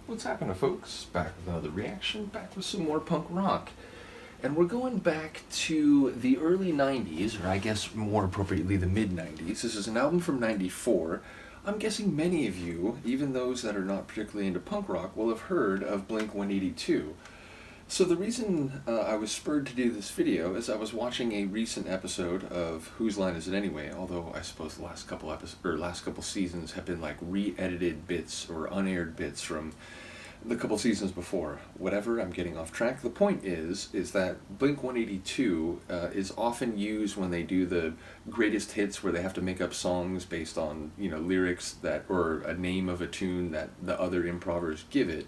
What's happening, folks? Back with another reaction, back with some more punk rock. And we're going back to the early 90s, or I guess more appropriately the mid-90s. This is an album from 94. I'm guessing many of you, even those that are not particularly into punk rock, will have heard of Blink-182. So the reason I was spurred to do this video is I was watching a recent episode of Whose Line Is It Anyway? Although I suppose the last couple seasons have been like re-edited bits or unaired bits from the couple seasons before. Whatever, I'm getting off track. The point is that Blink-182 is often used when they do the greatest hits where they have to make up songs based on, lyrics that or a name of a tune that the other improvers give it.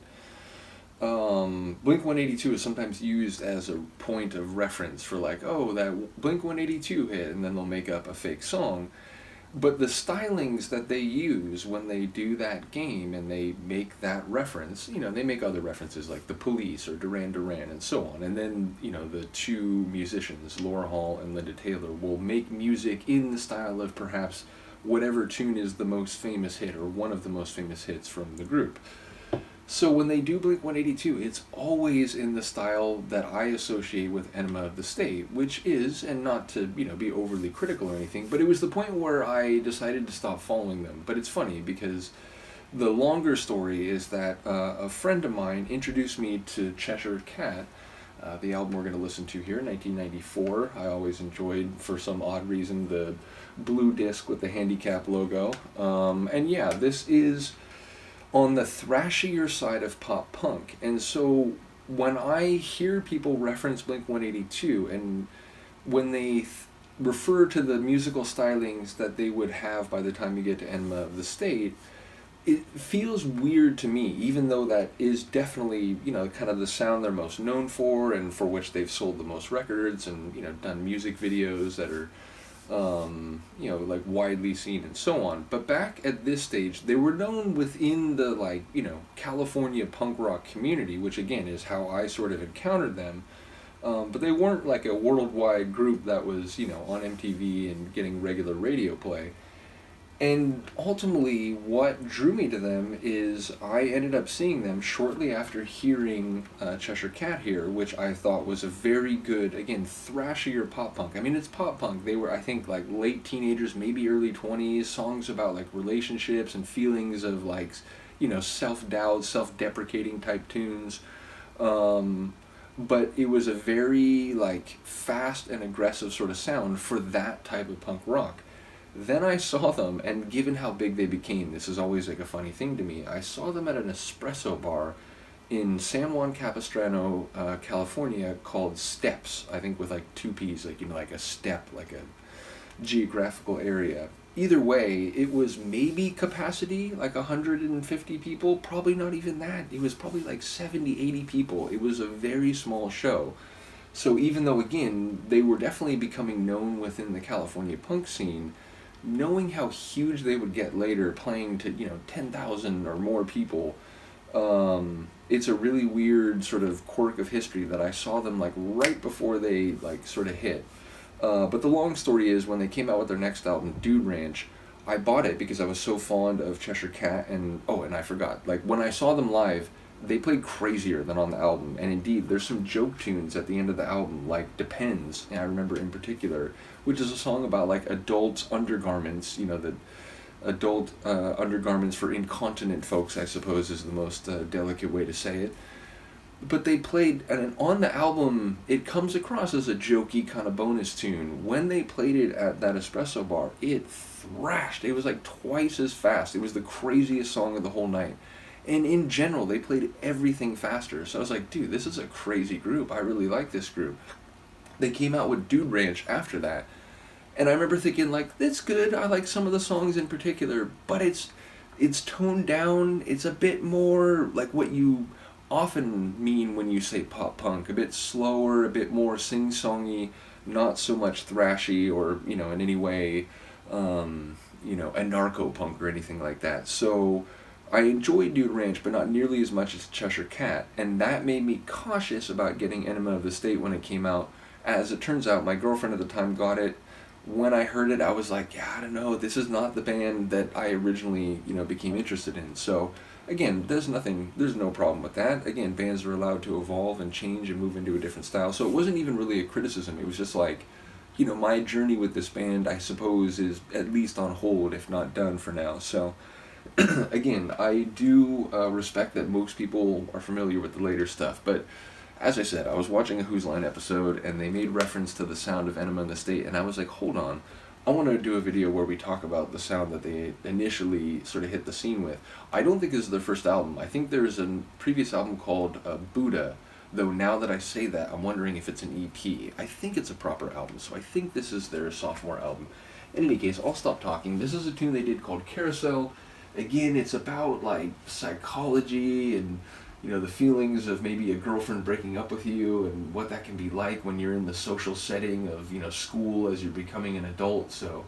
Blink-182 is sometimes used as a point of reference for like, oh, that Blink-182 hit, and then they'll make up a fake song. But the stylings that they use when they do that game and they make that reference, they make other references like The Police or Duran Duran and so on. And then, the two musicians, Laura Hall and Linda Taylor, will make music in the style of perhaps whatever tune is the most famous hit or one of the most famous hits from the group. So when they do Blink-182, it's always in the style that I associate with Enema of the State, which is, and not to be overly critical or anything, but it was the point where I decided to stop following them. But it's funny because the longer story is that a friend of mine introduced me to Cheshire Cat, the album we're going to listen to here, 1994. I always enjoyed, for some odd reason, the blue disc with the handicap logo. And yeah, this is on the thrashier side of pop punk. And so when I hear people reference Blink-182 and when they refer to the musical stylings that they would have by the time you get to Enema of the State, it feels weird to me, even though that is definitely, kind of the sound they're most known for and for which they've sold the most records and, done music videos that are like widely seen and so on. But back at this stage, they were known within the California punk rock community, which again is how I sort of encountered them. But they weren't like a worldwide group that was, on MTV and getting regular radio play. And ultimately, what drew me to them is I ended up seeing them shortly after hearing Cheshire Cat here, which I thought was a very good, again, thrashier pop punk. I mean, it's pop punk. They were, I think, like late teenagers, maybe early 20s, songs about like relationships and feelings of like, self-doubt, self-deprecating type tunes. But it was a very like fast and aggressive sort of sound for that type of punk rock. Then I saw them, and given how big they became, this is always like a funny thing to me, I saw them at an espresso bar in San Juan Capistrano, California, called Steps, I think with like two P's, like, like a step, like a geographical area. Either way, it was maybe capacity, like 150 people, probably not even that. It was probably like 70, 80 people. It was a very small show. So even though, again, they were definitely becoming known within the California punk scene, knowing how huge they would get later, playing to 10,000 or more people, it's a really weird sort of quirk of history that I saw them like right before they like sort of hit. But the long story is, when they came out with their next album, Dude Ranch, I bought it because I was so fond of Cheshire Cat, and I forgot, like when I saw them live, they played crazier than on the album, and indeed, there's some joke tunes at the end of the album, like Depends, and I remember in particular, which is a song about like adult undergarments, the adult undergarments for incontinent folks, I suppose is the most delicate way to say it. But they played, and on the album, it comes across as a jokey kind of bonus tune. When they played it at that espresso bar, it thrashed. It was like twice as fast. It was the craziest song of the whole night. And in general, they played everything faster. So I was like, dude, this is a crazy group. I really like this group. They came out with Dude Ranch after that. And I remember thinking, like, that's good. I like some of the songs in particular. But it's toned down. It's a bit more like what you often mean when you say pop punk. A bit slower, a bit more sing-songy, not so much thrashy or, in any way, anarcho-punk or anything like that. So I enjoyed Dude Ranch, but not nearly as much as Cheshire Cat, and that made me cautious about getting Enema of the State when it came out. As it turns out, my girlfriend at the time got it. When I heard it, I was like, yeah, I don't know, this is not the band that I originally, became interested in. So again, there's no problem with that. Again, bands are allowed to evolve and change and move into a different style. So it wasn't even really a criticism. It was just like, my journey with this band, I suppose, is at least on hold, if not done for now. So, again, I do respect that most people are familiar with the later stuff, but as I said, I was watching a Who's Line episode, and they made reference to the sound of Enema in the State, and I was like, hold on, I want to do a video where we talk about the sound that they initially sort of hit the scene with. I don't think this is their first album. I think there's a previous album called Buddha, though now that I say that, I'm wondering if it's an EP. I think it's a proper album, so I think this is their sophomore album. In any case, I'll stop talking. This is a tune they did called Carousel. Again, it's about like psychology and the feelings of maybe a girlfriend breaking up with you and what that can be like when you're in the social setting of school as you're becoming an adult. So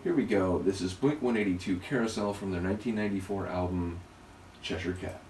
here we go. This is Blink-182 Carousel from their 1994 album Cheshire Cat.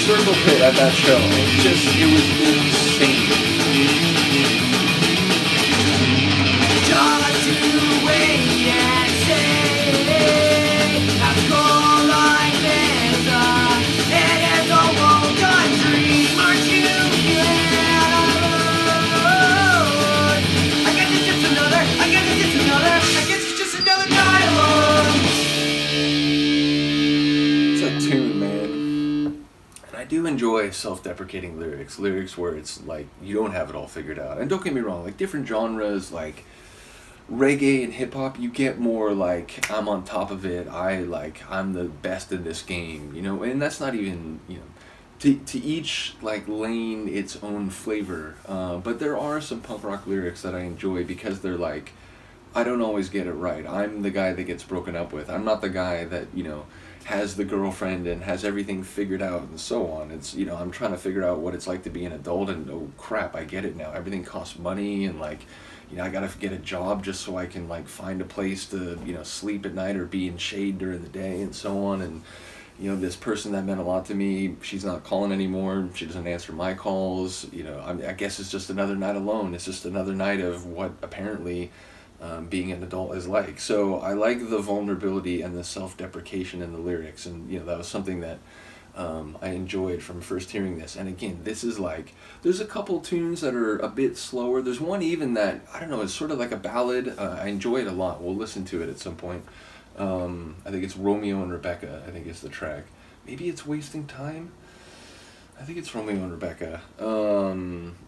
Circle pit at that show, it was insane. Just to wait and say, that's cool like this, it is a well-done dream, aren't you glad? I guess it's just another night alone. It's a tune, man. I do enjoy self-deprecating lyrics where it's like you don't have it all figured out. And don't get me wrong, like different genres like reggae and hip-hop, you get more like I'm on top of it, I'm the best in this game, and that's not even, to each like lane its own flavor, but there are some punk rock lyrics that I enjoy because they're like, I don't always get it right. I'm the guy that gets broken up with. I'm not the guy that, has the girlfriend and has everything figured out and so on. It's, I'm trying to figure out what it's like to be an adult, and oh crap, I get it now. Everything costs money, and like, I gotta get a job just so I can like find a place to, sleep at night or be in shade during the day and so on. And you know, this person that meant a lot to me, she's not calling anymore. She doesn't answer my calls. You know, I guess it's just another night alone. It's just another night of what apparently being an adult is like. So I like the vulnerability and the self-deprecation in the lyrics, and you know, that was something that I enjoyed from first hearing this. And again, this is like, there's a couple tunes that are a bit slower. There's one even that, I don't know, it's sort of like a ballad. I enjoy it a lot. We'll listen to it at some point. I think it's Romeo and Rebecca, I think is the track. Maybe it's Wasting Time? I think it's Romeo and Rebecca.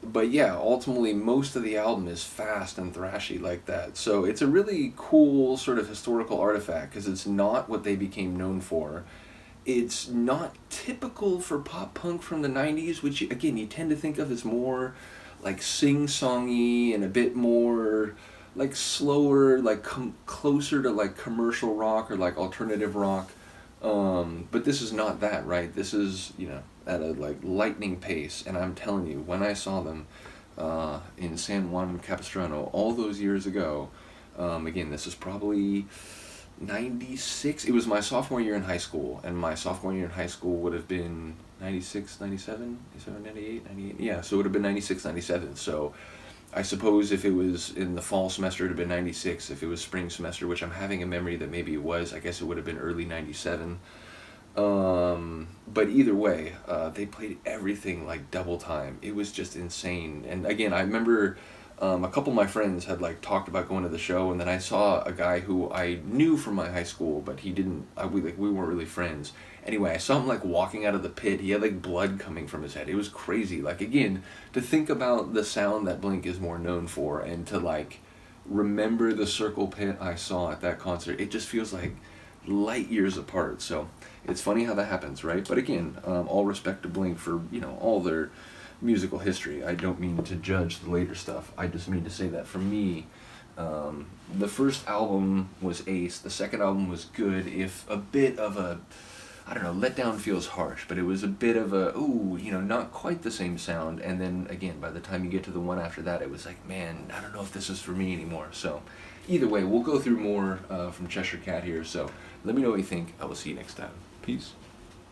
But yeah, ultimately most of the album is fast and thrashy like that. So it's a really cool sort of historical artifact because it's not what they became known for. It's not typical for pop punk from the 90s, which again you tend to think of as more like sing-songy and a bit more like slower, like closer to like commercial rock or like alternative rock. But this is not that, right? This is, you know, at a like lightning pace. And I'm telling you, when I saw them in San Juan Capistrano all those years ago, again, this is probably 96. It was my sophomore year in high school, and my sophomore year in high school would have been 96, 97, 97, 98, 98. Yeah, so it would have been 96, 97. So I suppose if it was in the fall semester, it would have been 96. If it was spring semester, which I'm having a memory that maybe it was, I guess it would have been early 97. But either way, they played everything like double time. It was just insane. And again, I remember a couple of my friends had like talked about going to the show, and then I saw a guy who I knew from my high school, but he didn't. We weren't really friends. Anyway, I saw him like walking out of the pit. He had like blood coming from his head. It was crazy. Like again, to think about the sound that Blink is more known for, and to like remember the circle pit I saw at that concert, it just feels like light years apart. So it's funny how that happens, right? But again, all respect to Blink for, you know, all their musical history. I don't mean to judge the later stuff. I just mean to say that for me, the first album was ace. The second album was good, if a bit of a, I don't know, letdown feels harsh, but it was a bit of a, ooh, you know, not quite the same sound. And then again, by the time you get to the one after that, it was like, man, I don't know if this is for me anymore. So either way, we'll go through more from Cheshire Cat here. So let me know what you think. I will see you next time. Peace.